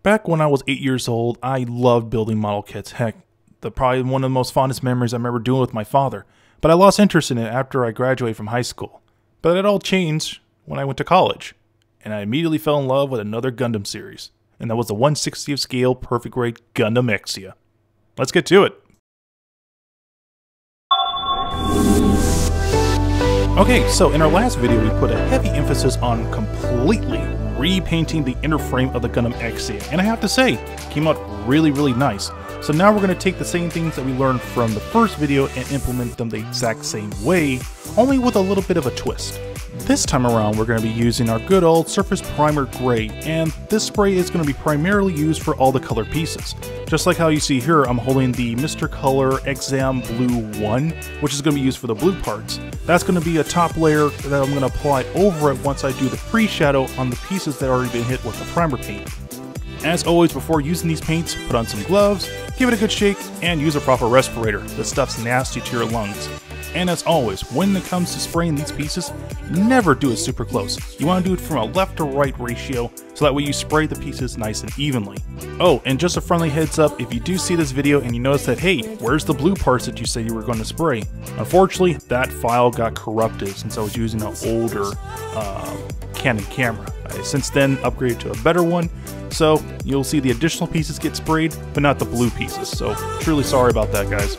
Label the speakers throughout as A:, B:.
A: Back when I was 8 years old, I loved building model kits. Heck, probably one of the most fondest memories I remember doing with my father. But I lost interest in it after I graduated from high school. But it all changed when I went to college. And I immediately fell in love with another Gundam series. And that was the 1/60th scale perfect grade Gundam Exia. Let's get to it. Okay, so in our last video we put a heavy emphasis on completely repainting the inner frame of the Gundam Exia, and I have to say, it came out really nice. So now we're going to take the same things that we learned from the first video and implement them the exact same way, only with a little bit of a twist. This time around we're going to be using our good old Surface Primer Gray, and this spray is going to be primarily used for all the color pieces. Just like how you see here, I'm holding the Mr. Color Exam Blue 1, which is going to be used for the blue parts. That's going to be a top layer that I'm going to apply over it once I do the pre-shadow on the pieces that already been hit with the primer paint. As always, before using these paints, put on some gloves, give it a good shake, and use a proper respirator. This stuff's nasty to your lungs. And as always, when it comes to spraying these pieces, never do it super close. You want to do it from a left to right ratio, so that way you spray the pieces nice and evenly. Oh, and just a friendly heads up, if you do see this video and you notice that, hey, where's the blue parts that you said you were going to spray? Unfortunately, that file got corrupted since I was using an older Canon camera. I since then upgraded to a better one, so you'll see the additional pieces get sprayed, but not the blue pieces. So truly sorry about that, guys.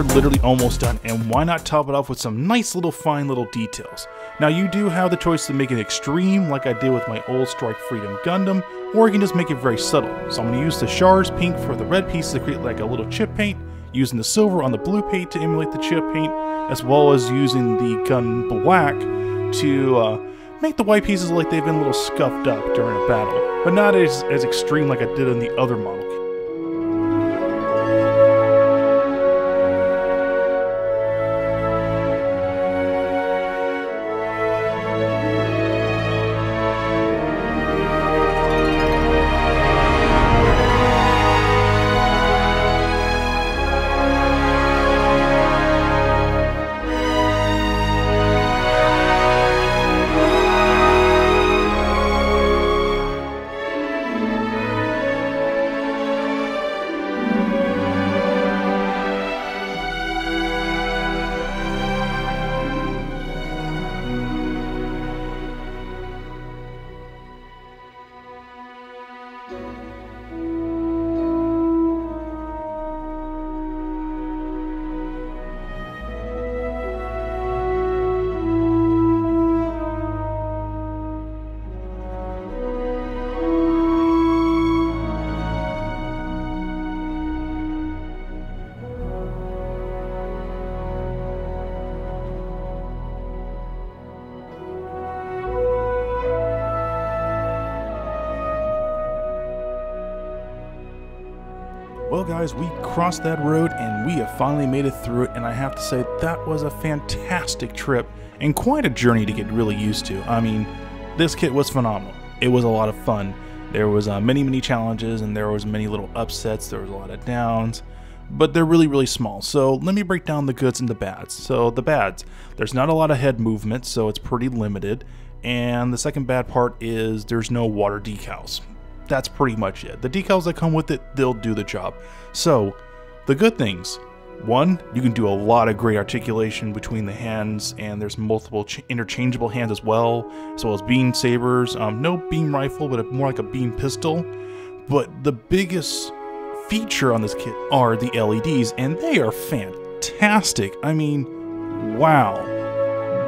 A: you're literally almost done, and why not top it off with some nice little fine little details. Now you do have the choice to make it extreme like I did with my old Strike Freedom Gundam, or you can just make it very subtle. So I'm going to use the Shars pink for the red pieces to create like a little chip paint, using the silver on the blue paint to emulate the chip paint, as well as using the gun black to make the white pieces like they've been a little scuffed up during a battle, but not as extreme like I did in the other model. Well guys, we crossed that road and we have finally made it through it, and I have to say that was a fantastic trip and quite a journey to get really used to. I mean, this kit was phenomenal. It was a lot of fun. There was many challenges, and there was many little upsets, there was a lot of downs, but they're really small. So let me break down the goods and the bads. So the bads, there's not a lot of head movement, so it's pretty limited, and the second bad part is there's no water decals. That's pretty much it. The decals that come with it, they'll do the job. So the good things: one, you can do a lot of great articulation between the hands, and there's multiple interchangeable hands as well as beam sabers. No beam rifle, but more like a beam pistol. But the biggest feature on this kit are the LEDs, and they are fantastic. I mean, wow.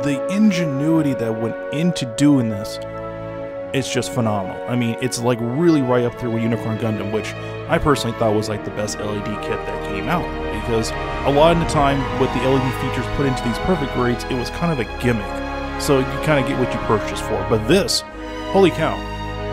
A: The ingenuity that went into doing this, it's just phenomenal. I mean, it's like really right up there with Unicorn Gundam, which I personally thought was like the best LED kit that came out, because a lot of the time with the LED features put into these perfect grades, it was kind of a gimmick. So you kind of get what you purchase for. But this, holy cow,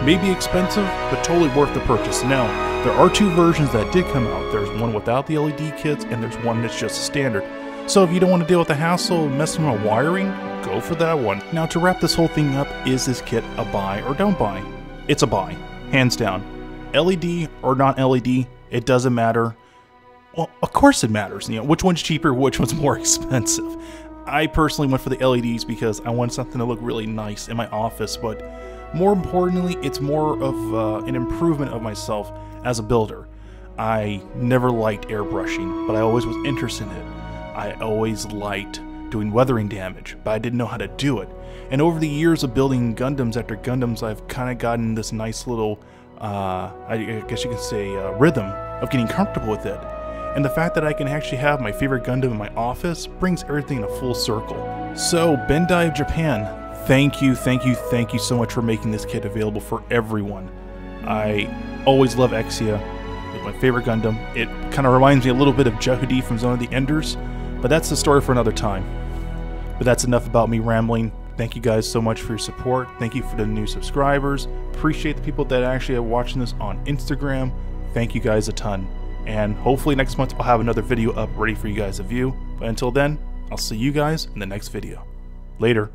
A: may be expensive, but totally worth the purchase. Now, there are two versions that did come out. There's one without the LED kits, and there's one that's just a standard. So if you don't want to deal with the hassle of messing with wiring, go for that one. Now, to wrap this whole thing up, is this kit a buy or don't buy? It's a buy, hands down. LED or not LED, it doesn't matter. Well, of course it matters. You know, which one's cheaper, which one's more expensive. I personally went for the LEDs because I want something to look really nice in my office, but more importantly, it's more of an improvement of myself as a builder. I never liked airbrushing, but I always was interested in it. I always liked doing weathering damage, but I didn't know how to do it. And over the years of building Gundams after Gundams, I've kind of gotten this nice little, I guess you can say, rhythm of getting comfortable with it. And the fact that I can actually have my favorite Gundam in my office brings everything in a full circle. So, Bandai of Japan, thank you so much for making this kit available for everyone. I always love Exia. It's my favorite Gundam. It kind of reminds me a little bit of Jehudi from Zone of the Enders, but that's the story for another time. But that's enough about me rambling. Thank you guys so much for your support. Thank you for the new subscribers. Appreciate the people that actually are watching this on Instagram. Thank you guys a ton. And hopefully next month I'll have another video up ready for you guys to view. But until then, I'll see you guys in the next video. Later.